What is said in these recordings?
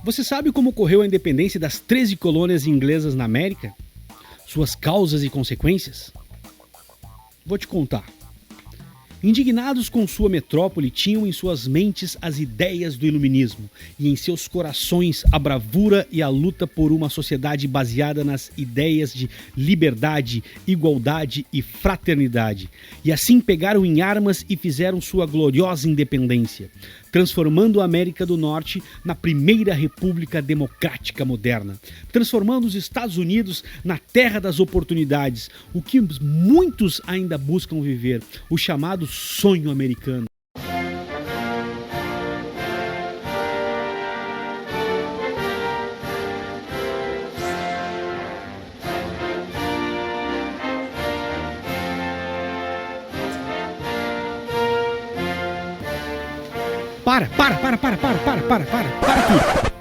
Você sabe como ocorreu a independência das 13 colônias inglesas na América? Suas causas e consequências? Vou te contar. Indignados com sua metrópole, tinham em suas mentes as ideias do iluminismo e em seus corações a bravura e a luta por uma sociedade baseada nas ideias de liberdade, igualdade e fraternidade. E assim pegaram em armas e fizeram sua gloriosa independência, transformando a América do Norte na primeira república democrática moderna, transformando os Estados Unidos na terra das oportunidades, o que muitos ainda buscam viver, o chamado sonho americano. Para tudo.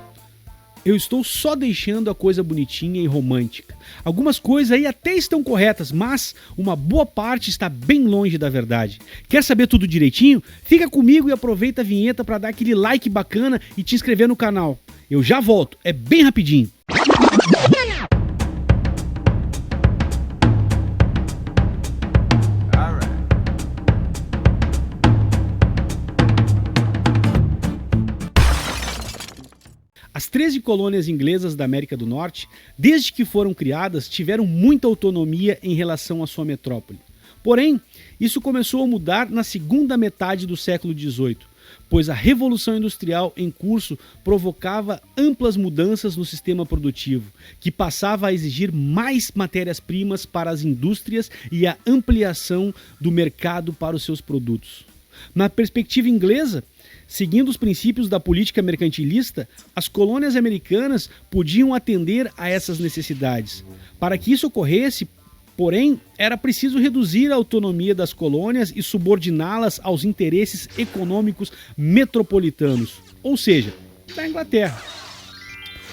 Eu estou só deixando a coisa bonitinha e romântica. Algumas coisas aí até estão corretas, mas uma boa parte está bem longe da verdade. Quer saber tudo direitinho? Fica comigo e aproveita a vinheta para dar aquele like bacana e te inscrever no canal. Eu já volto, é bem rapidinho. As 13 colônias inglesas da América do Norte, desde que foram criadas, tiveram muita autonomia em relação à sua metrópole. Porém, isso começou a mudar na segunda metade do século XVIII, pois a Revolução Industrial em curso provocava amplas mudanças no sistema produtivo, que passava a exigir mais matérias-primas para as indústrias e a ampliação do mercado para os seus produtos. Na perspectiva inglesa, seguindo os princípios da política mercantilista, as colônias americanas podiam atender a essas necessidades. Para que isso ocorresse, porém, era preciso reduzir a autonomia das colônias e subordiná-las aos interesses econômicos metropolitanos, ou seja, da Inglaterra.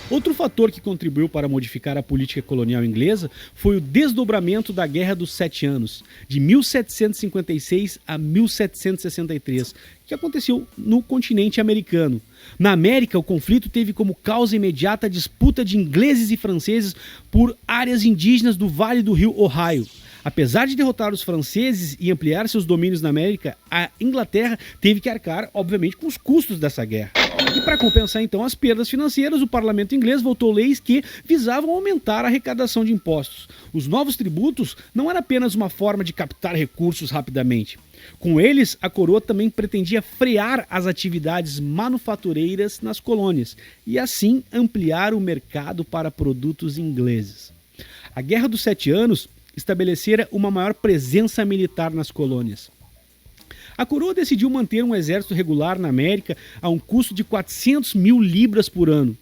Outro fator que contribuiu para modificar a política colonial inglesa foi o desdobramento da Guerra dos Sete Anos, de 1756 a 1763, que aconteceu no continente americano. Na América, o conflito teve como causa imediata a disputa de ingleses e franceses por áreas indígenas do Vale do Rio Ohio. Apesar de derrotar os franceses e ampliar seus domínios na América, a Inglaterra teve que arcar, obviamente, com os custos dessa guerra. E para compensar, então, as perdas financeiras, o parlamento inglês votou leis que visavam aumentar a arrecadação de impostos. Os novos tributos não eram apenas uma forma de captar recursos rapidamente. Com eles, a coroa também pretendia frear as atividades manufatureiras nas colônias e, assim, ampliar o mercado para produtos ingleses. A Guerra dos Sete Anos estabelecera uma maior presença militar nas colônias. A coroa decidiu manter um exército regular na América a um custo de 400 mil libras por ano.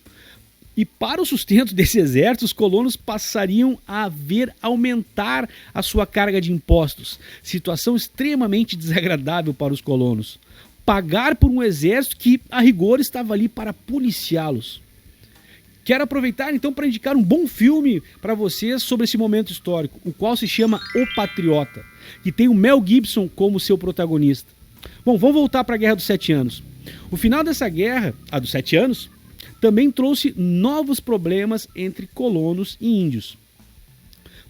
E para o sustento desse exército, os colonos passariam a ver aumentar a sua carga de impostos, situação extremamente desagradável para os colonos. Pagar por um exército que, a rigor, estava ali para policiá-los. Quero aproveitar então para indicar um bom filme para vocês sobre esse momento histórico, o qual se chama O Patriota, que tem o Mel Gibson como seu protagonista. Bom, vamos voltar para a Guerra dos Sete Anos. O final dessa guerra, a dos 7 anos, também trouxe novos problemas entre colonos e índios.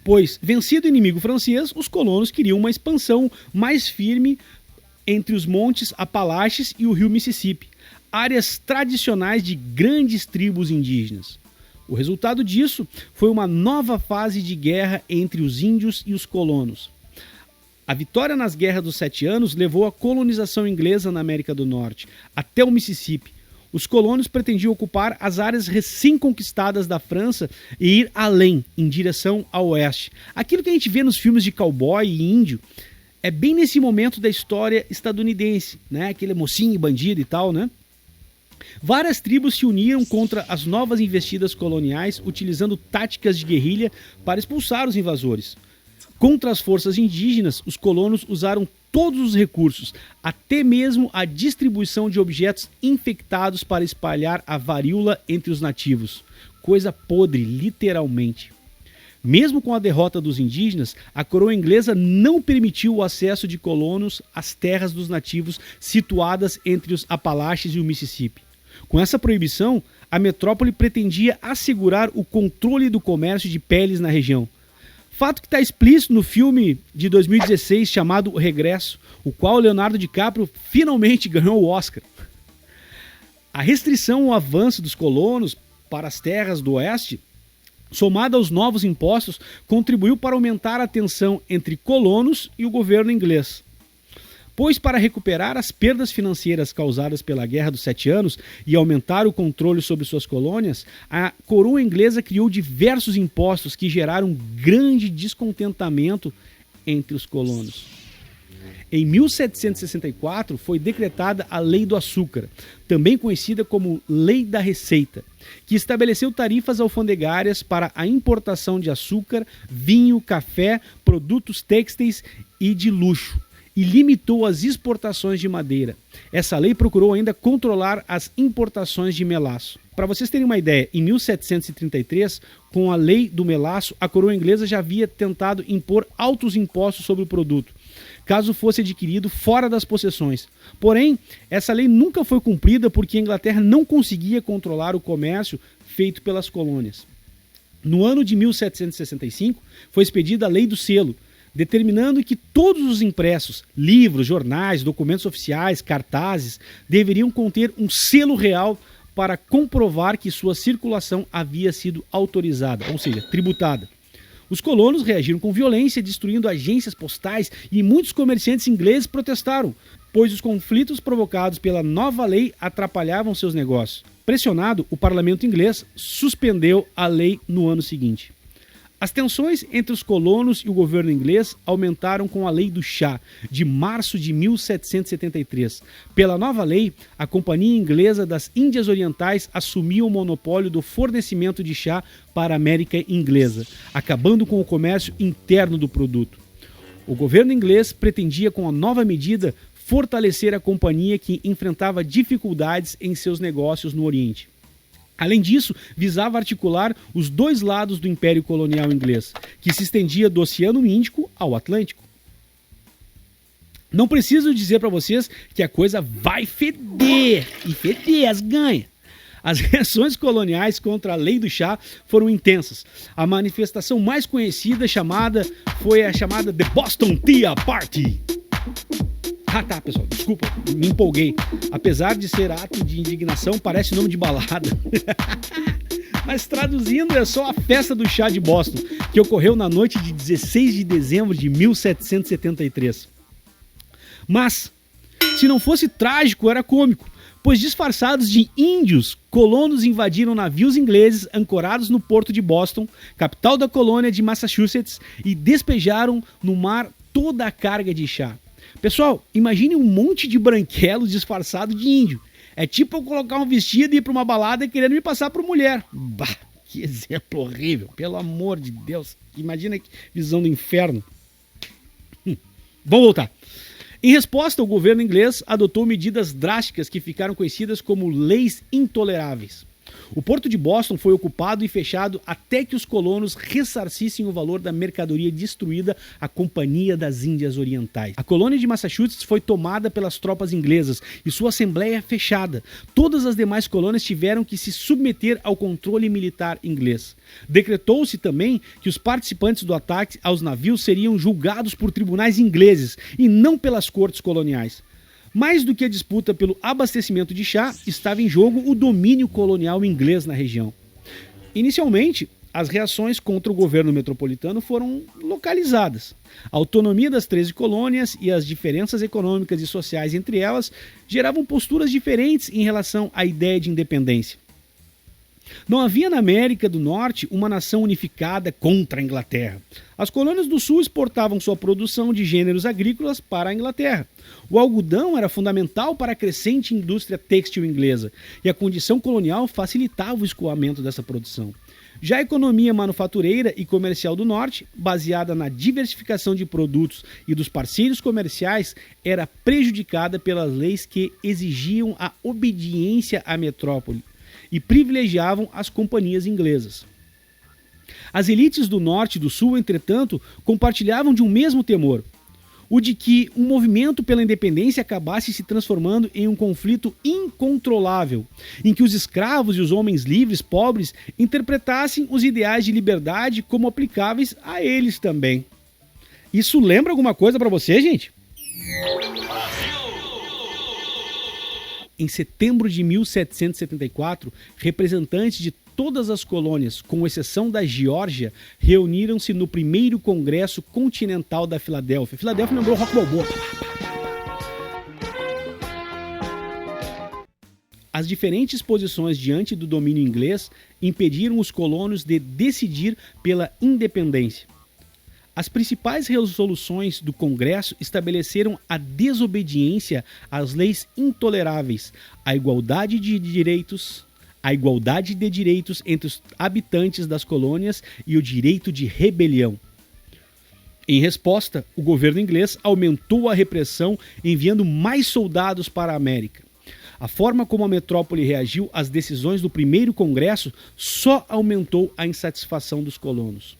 Pois, vencido o inimigo francês, os colonos queriam uma expansão mais firme entre os montes Apalaches e o rio Mississippi, áreas tradicionais de grandes tribos indígenas. O resultado disso foi uma nova fase de guerra entre os índios e os colonos. A vitória nas Guerras dos Sete Anos levou à colonização inglesa na América do Norte, até o Mississippi. Os colonos pretendiam ocupar as áreas recém-conquistadas da França e ir além, em direção ao oeste. Aquilo que a gente vê nos filmes de cowboy e índio é bem nesse momento da história estadunidense, né? Aquele mocinho e bandido e tal, né? Várias tribos se uniram contra as novas investidas coloniais, utilizando táticas de guerrilha para expulsar os invasores. Contra as forças indígenas, os colonos usaram todos os recursos, até mesmo a distribuição de objetos infectados para espalhar a varíola entre os nativos. Coisa podre, literalmente. Mesmo com a derrota dos indígenas, a coroa inglesa não permitiu o acesso de colonos às terras dos nativos situadas entre os Apalaches e o Mississippi. Com essa proibição, a metrópole pretendia assegurar o controle do comércio de peles na região. Fato que está explícito no filme de 2016 chamado O Regresso, o qual Leonardo DiCaprio finalmente ganhou o Oscar. A restrição ao avanço dos colonos para as terras do oeste, somada aos novos impostos, contribuiu para aumentar a tensão entre colonos e o governo inglês. Pois para recuperar as perdas financeiras causadas pela Guerra dos 7 Anos e aumentar o controle sobre suas colônias, a coroa inglesa criou diversos impostos que geraram grande descontentamento entre os colonos. Em 1764 foi decretada a Lei do Açúcar, também conhecida como Lei da Receita, que estabeleceu tarifas alfandegárias para a importação de açúcar, vinho, café, produtos têxteis e de luxo, e limitou as exportações de madeira. Essa lei procurou ainda controlar as importações de melaço. Para vocês terem uma ideia, em 1733, com a lei do melaço, a coroa inglesa já havia tentado impor altos impostos sobre o produto, caso fosse adquirido fora das possessões. Porém, essa lei nunca foi cumprida porque a Inglaterra não conseguia controlar o comércio feito pelas colônias. No ano de 1765, foi expedida a Lei do Selo, determinando que todos os impressos, livros, jornais, documentos oficiais, cartazes, deveriam conter um selo real para comprovar que sua circulação havia sido autorizada, ou seja, tributada. Os colonos reagiram com violência, destruindo agências postais, e muitos comerciantes ingleses protestaram, pois os conflitos provocados pela nova lei atrapalhavam seus negócios. Pressionado, o parlamento inglês suspendeu a lei no ano seguinte. As tensões entre os colonos e o governo inglês aumentaram com a Lei do Chá, de março de 1773. Pela nova lei, a Companhia Inglesa das Índias Orientais assumia o monopólio do fornecimento de chá para a América Inglesa, acabando com o comércio interno do produto. O governo inglês pretendia, com a nova medida, fortalecer a companhia que enfrentava dificuldades em seus negócios no Oriente. Além disso, visava articular os dois lados do Império Colonial Inglês, que se estendia do Oceano Índico ao Atlântico. Não preciso dizer para vocês que a coisa vai feder, e feder as ganha. As reações coloniais contra a Lei do Chá foram intensas. A manifestação mais conhecida foi a chamada The Boston Tea Party. Ah tá, pessoal, desculpa, me empolguei. Apesar de ser ato de indignação, parece nome de balada. Mas traduzindo, é só a festa do chá de Boston, que ocorreu na noite de 16 de dezembro de 1773. Mas, se não fosse trágico, era cômico, pois disfarçados de índios, colonos invadiram navios ingleses ancorados no porto de Boston, capital da colônia de Massachusetts, e despejaram no mar toda a carga de chá. Pessoal, imagine um monte de branquelo disfarçado de índio. É tipo eu colocar um vestido e ir para uma balada querendo me passar por mulher. Bah, que exemplo horrível, pelo amor de Deus. Imagina que visão do inferno. Vamos voltar. Em resposta, o governo inglês adotou medidas drásticas que ficaram conhecidas como leis intoleráveis. O porto de Boston foi ocupado e fechado até que os colonos ressarcissem o valor da mercadoria destruída à Companhia das Índias Orientais. A colônia de Massachusetts foi tomada pelas tropas inglesas e sua assembleia fechada. Todas as demais colônias tiveram que se submeter ao controle militar inglês. Decretou-se também que os participantes do ataque aos navios seriam julgados por tribunais ingleses e não pelas cortes coloniais. Mais do que a disputa pelo abastecimento de chá, estava em jogo o domínio colonial inglês na região. Inicialmente, as reações contra o governo metropolitano foram localizadas. A autonomia das 13 colônias e as diferenças econômicas e sociais entre elas geravam posturas diferentes em relação à ideia de independência. Não havia na América do Norte uma nação unificada contra a Inglaterra. As colônias do Sul exportavam sua produção de gêneros agrícolas para a Inglaterra. O algodão era fundamental para a crescente indústria têxtil inglesa, e a condição colonial facilitava o escoamento dessa produção. Já a economia manufatureira e comercial do Norte, baseada na diversificação de produtos e dos parceiros comerciais, era prejudicada pelas leis que exigiam a obediência à metrópole e privilegiavam as companhias inglesas. As elites do Norte e do Sul, entretanto, compartilhavam de um mesmo temor. o de que um movimento pela independência acabasse se transformando em um conflito incontrolável, em que os escravos e os homens livres, pobres, interpretassem os ideais de liberdade como aplicáveis a eles também. Isso lembra alguma coisa para você, gente? Em setembro de 1774, representantes de todas as colônias, com exceção da Geórgia, reuniram-se no primeiro Congresso Continental da Filadélfia. Filadélfia lembrou Rock Balboa. As diferentes posições diante do domínio inglês impediram os colonos de decidir pela independência. As principais resoluções do Congresso estabeleceram a desobediência às leis intoleráveis, a igualdade de direitos entre os habitantes das colônias e o direito de rebelião. Em resposta, o governo inglês aumentou a repressão, enviando mais soldados para a América. A forma como a metrópole reagiu às decisões do primeiro Congresso só aumentou a insatisfação dos colonos.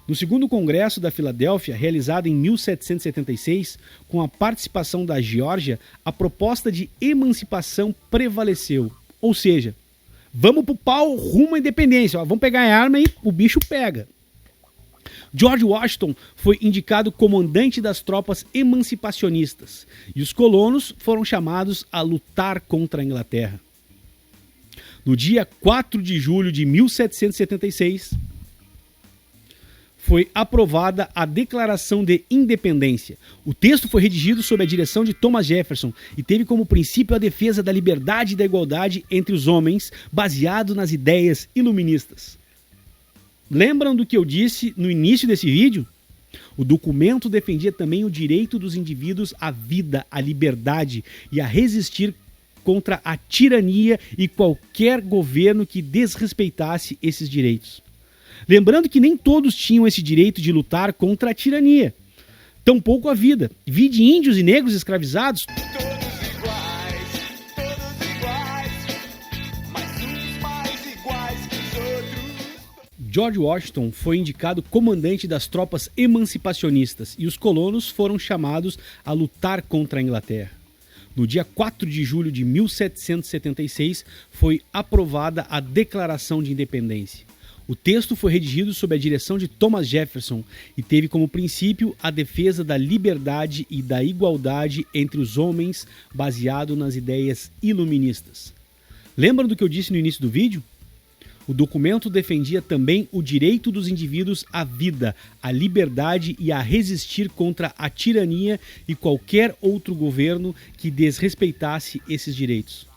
No segundo Congresso da Filadélfia, realizado em 1776, com a participação da Geórgia, a proposta de emancipação prevaleceu. Ou seja, vamos pro pau rumo à independência, vamos pegar a arma e o bicho pega. George Washington foi indicado comandante das tropas emancipacionistas e os colonos foram chamados a lutar contra a Inglaterra. No dia 4 de julho de 1776, foi aprovada a Declaração de Independência. O texto foi redigido sob a direção de Thomas Jefferson e teve como princípio a defesa da liberdade e da igualdade entre os homens, baseado nas ideias iluministas. Lembram do que eu disse no início desse vídeo? O documento defendia também o direito dos indivíduos à vida, à liberdade e a resistir contra a tirania e qualquer governo que desrespeitasse esses direitos. Lembrando que nem todos tinham esse direito de lutar contra a tirania, tampouco a vida. Vide índios e negros escravizados. Todos iguais, mas uns mais iguais que os outros. George Washington foi indicado comandante das tropas emancipacionistas e os colonos foram chamados a lutar contra a Inglaterra. No dia 4 de julho de 1776, foi aprovada a Declaração de Independência. O texto foi redigido sob a direção de Thomas Jefferson e teve como princípio a defesa da liberdade e da igualdade entre os homens, baseado nas ideias iluministas. Lembram do que eu disse no início do vídeo? O documento defendia também o direito dos indivíduos à vida, à liberdade e a resistir contra a tirania e qualquer outro governo que desrespeitasse esses direitos.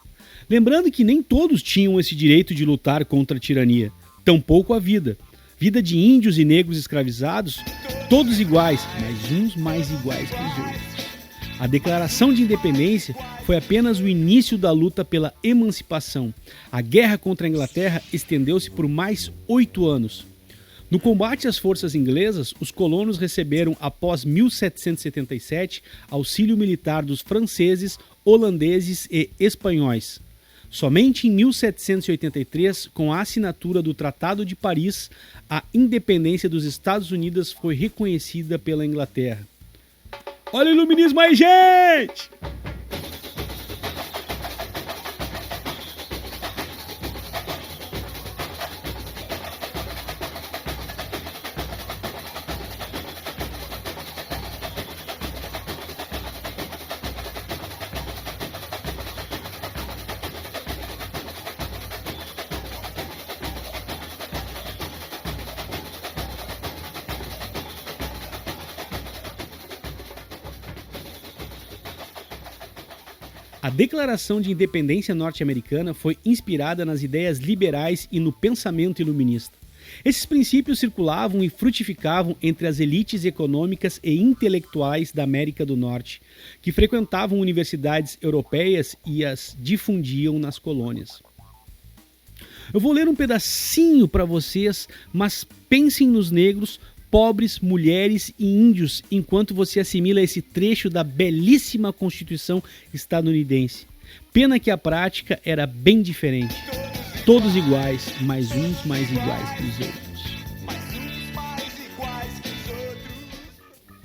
Lembrando que nem todos tinham esse direito de lutar contra a tirania, tampouco a vida. Vida de índios e negros escravizados, todos iguais, mas uns mais iguais que os outros. A Declaração de Independência foi apenas o início da luta pela emancipação. A guerra contra a Inglaterra estendeu-se por mais 8 anos. No combate às forças inglesas, os colonos receberam, após 1777, auxílio militar dos franceses, holandeses e espanhóis. Somente em 1783, com a assinatura do Tratado de Paris, a independência dos Estados Unidos foi reconhecida pela Inglaterra. Olha o iluminismo aí, gente! A Declaração de Independência norte-americana foi inspirada nas ideias liberais e no pensamento iluminista. Esses princípios circulavam e frutificavam entre as elites econômicas e intelectuais da América do Norte, que frequentavam universidades europeias e as difundiam nas colônias. Eu vou ler um pedacinho para vocês, mas pensem nos negros, pobres, mulheres e índios enquanto você assimila esse trecho da belíssima Constituição estadunidense. Pena que a prática era bem diferente. Todos iguais, mas uns mais iguais que os outros.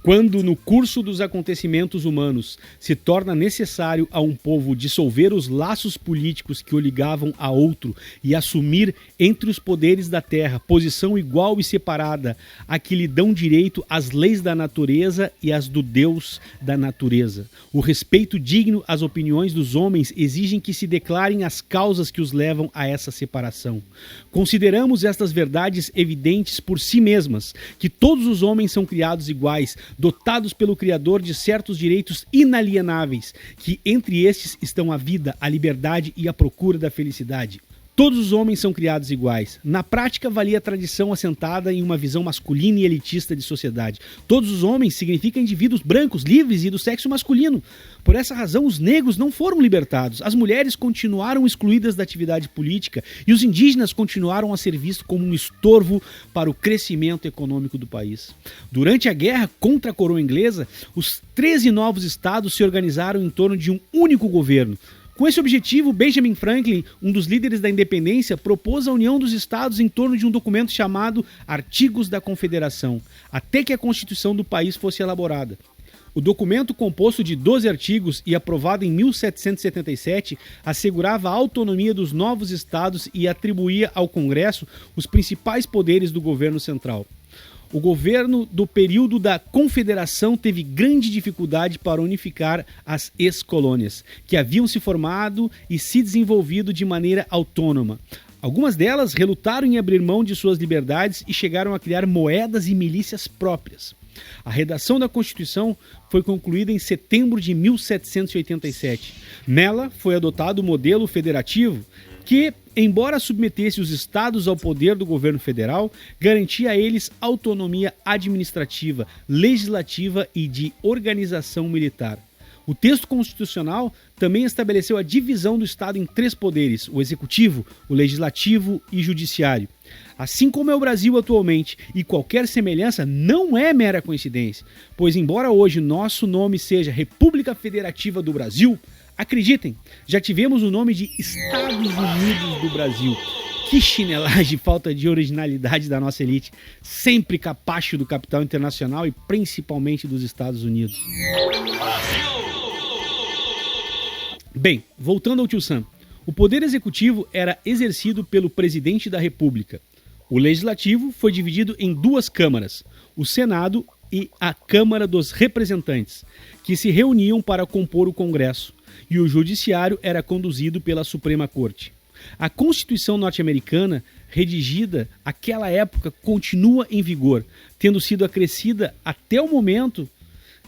Quando, no curso dos acontecimentos humanos, se torna necessário a um povo dissolver os laços políticos que o ligavam a outro e assumir entre os poderes da terra posição igual e separada a que lhe dão direito as leis da natureza e as do Deus da natureza. O respeito digno às opiniões dos homens exigem que se declarem as causas que os levam a essa separação. Consideramos estas verdades evidentes por si mesmas, que todos os homens são criados iguais, dotados pelo Criador de certos direitos inalienáveis, que entre estes estão a vida, a liberdade e a procura da felicidade. Todos os homens são criados iguais. Na prática, valia a tradição assentada em uma visão masculina e elitista de sociedade. Todos os homens significa indivíduos brancos, livres e do sexo masculino. Por essa razão, os negros não foram libertados, as mulheres continuaram excluídas da atividade política e os indígenas continuaram a ser vistos como um estorvo para o crescimento econômico do país. Durante a guerra contra a coroa inglesa, os 13 novos estados se organizaram em torno de um único governo. Com esse objetivo, Benjamin Franklin, um dos líderes da independência, propôs a união dos estados em torno de um documento chamado Artigos da Confederação, até que a Constituição do país fosse elaborada. O documento, composto de 12 artigos e aprovado em 1777, assegurava a autonomia dos novos estados e atribuía ao Congresso os principais poderes do governo central. O governo do período da Confederação teve grande dificuldade para unificar as ex-colônias, que haviam se formado e se desenvolvido de maneira autônoma. Algumas delas relutaram em abrir mão de suas liberdades e chegaram a criar moedas e milícias próprias. A redação da Constituição foi concluída em setembro de 1787. Nela foi adotado o modelo federativo que, embora submetesse os estados ao poder do governo federal, garantia a eles autonomia administrativa, legislativa e de organização militar. O texto constitucional também estabeleceu a divisão do Estado em 3 poderes: o executivo, o legislativo e judiciário. Assim como é o Brasil atualmente, e qualquer semelhança não é mera coincidência, pois embora hoje nosso nome seja República Federativa do Brasil, acreditem, já tivemos o nome de Estados Unidos do Brasil. Que chinelagem, falta de originalidade da nossa elite, sempre capacho do capital internacional e principalmente dos Estados Unidos. Bem, voltando ao Tio Sam, o poder executivo era exercido pelo presidente da República. O legislativo foi dividido em 2 câmaras, o Senado e a Câmara dos Representantes, que se reuniam para compor o Congresso, e o judiciário era conduzido pela Suprema Corte. A Constituição norte-americana, redigida naquela época, continua em vigor, tendo sido acrescida até o momento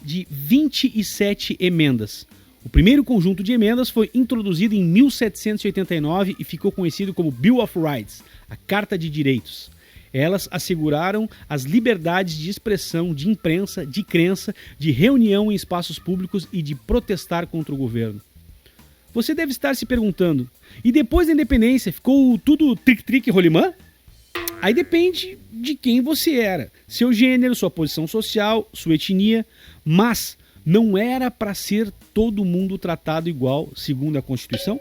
de 27 emendas. O primeiro conjunto de emendas foi introduzido em 1789 e ficou conhecido como Bill of Rights, a Carta de Direitos. Elas asseguraram as liberdades de expressão, de imprensa, de crença, de reunião em espaços públicos e de protestar contra o governo. Você deve estar se perguntando, e depois da independência ficou tudo tric-tric e rolimã? Aí depende de quem você era, seu gênero, sua posição social, sua etnia, mas não era para ser todo mundo tratado igual, segundo a Constituição?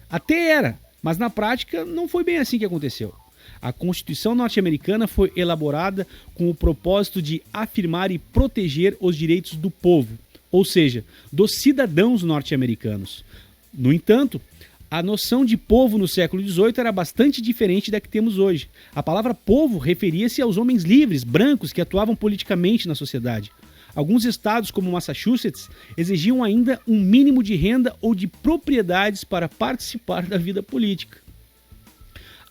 Até era, mas na prática não foi bem assim que aconteceu. A Constituição norte-americana foi elaborada com o propósito de afirmar e proteger os direitos do povo, ou seja, dos cidadãos norte-americanos. No entanto, a noção de povo no século XVIII era bastante diferente da que temos hoje. A palavra povo referia-se aos homens livres, brancos, que atuavam politicamente na sociedade. Alguns estados, como Massachusetts, exigiam ainda um mínimo de renda ou de propriedades para participar da vida política.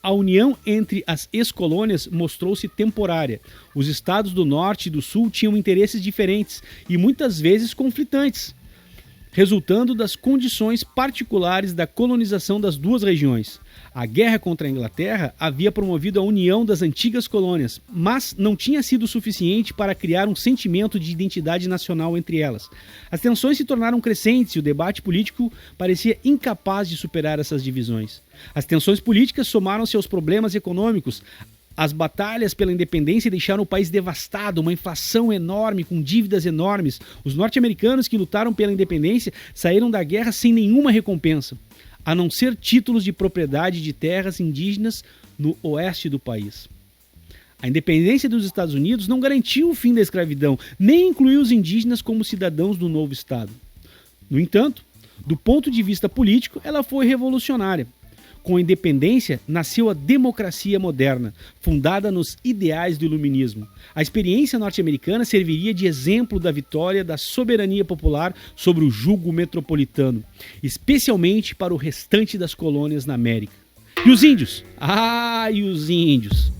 A união entre as ex-colônias mostrou-se temporária. Os estados do norte e do sul tinham interesses diferentes e muitas vezes conflitantes, resultando das condições particulares da colonização das 2 regiões. A guerra contra a Inglaterra havia promovido a união das antigas colônias, mas não tinha sido suficiente para criar um sentimento de identidade nacional entre elas. As tensões se tornaram crescentes e o debate político parecia incapaz de superar essas divisões. As tensões políticas somaram-se aos problemas econômicos. As batalhas pela independência deixaram o país devastado, uma inflação enorme, com dívidas enormes. Os norte-americanos que lutaram pela independência saíram da guerra sem nenhuma recompensa, a não ser títulos de propriedade de terras indígenas no oeste do país. A independência dos Estados Unidos não garantiu o fim da escravidão, nem incluiu os indígenas como cidadãos do novo Estado. No entanto, do ponto de vista político, ela foi revolucionária. Com a independência, nasceu a democracia moderna, fundada nos ideais do iluminismo. A experiência norte-americana serviria de exemplo da vitória da soberania popular sobre o jugo metropolitano, especialmente para o restante das colônias na América. E os índios? E os índios!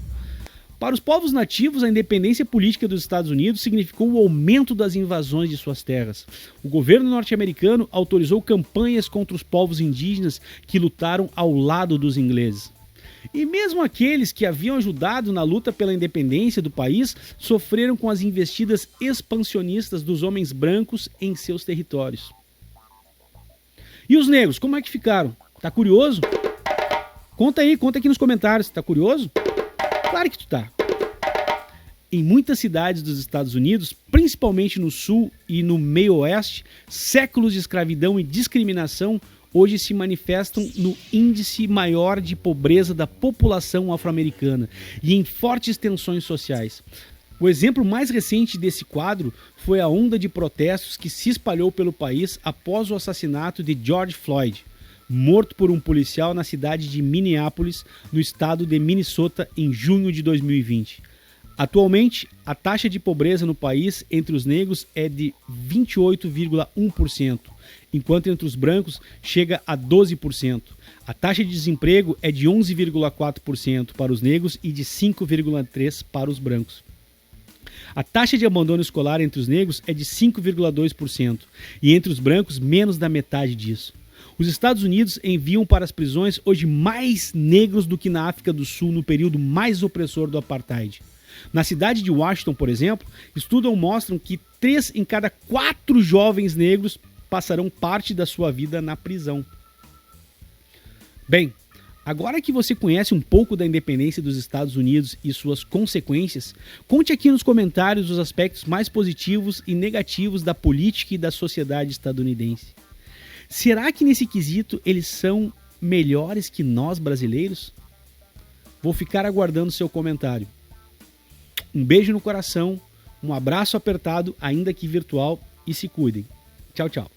Para os povos nativos, a independência política dos Estados Unidos significou o aumento das invasões de suas terras. O governo norte-americano autorizou campanhas contra os povos indígenas que lutaram ao lado dos ingleses. E mesmo aqueles que haviam ajudado na luta pela independência do país sofreram com as investidas expansionistas dos homens brancos em seus territórios. E os negros, como é que ficaram? Tá curioso? Conta aqui nos comentários, tá curioso? Claro que tu tá. Em muitas cidades dos Estados Unidos, principalmente no sul e no meio oeste, séculos de escravidão e discriminação hoje se manifestam no índice maior de pobreza da população afro-americana e em fortes tensões sociais. O exemplo mais recente desse quadro foi a onda de protestos que se espalhou pelo país após o assassinato de George Floyd, morto por um policial na cidade de Minneapolis, no estado de Minnesota, em junho de 2020. Atualmente, a taxa de pobreza no país entre os negros é de 28,1%, enquanto entre os brancos chega a 12%. A taxa de desemprego é de 11,4% para os negros e de 5,3% para os brancos. A taxa de abandono escolar entre os negros é de 5,2% e entre os brancos menos da metade disso. Os Estados Unidos enviam para as prisões hoje mais negros do que na África do Sul no período mais opressor do apartheid. Na cidade de Washington, por exemplo, estudos mostram que 3 em cada 4 jovens negros passarão parte da sua vida na prisão. Bem, agora que você conhece um pouco da independência dos Estados Unidos e suas consequências, conte aqui nos comentários os aspectos mais positivos e negativos da política e da sociedade estadunidense. Será que nesse quesito eles são melhores que nós brasileiros? Vou ficar aguardando seu comentário. Um beijo no coração, um abraço apertado, ainda que virtual, e se cuidem. Tchau, tchau.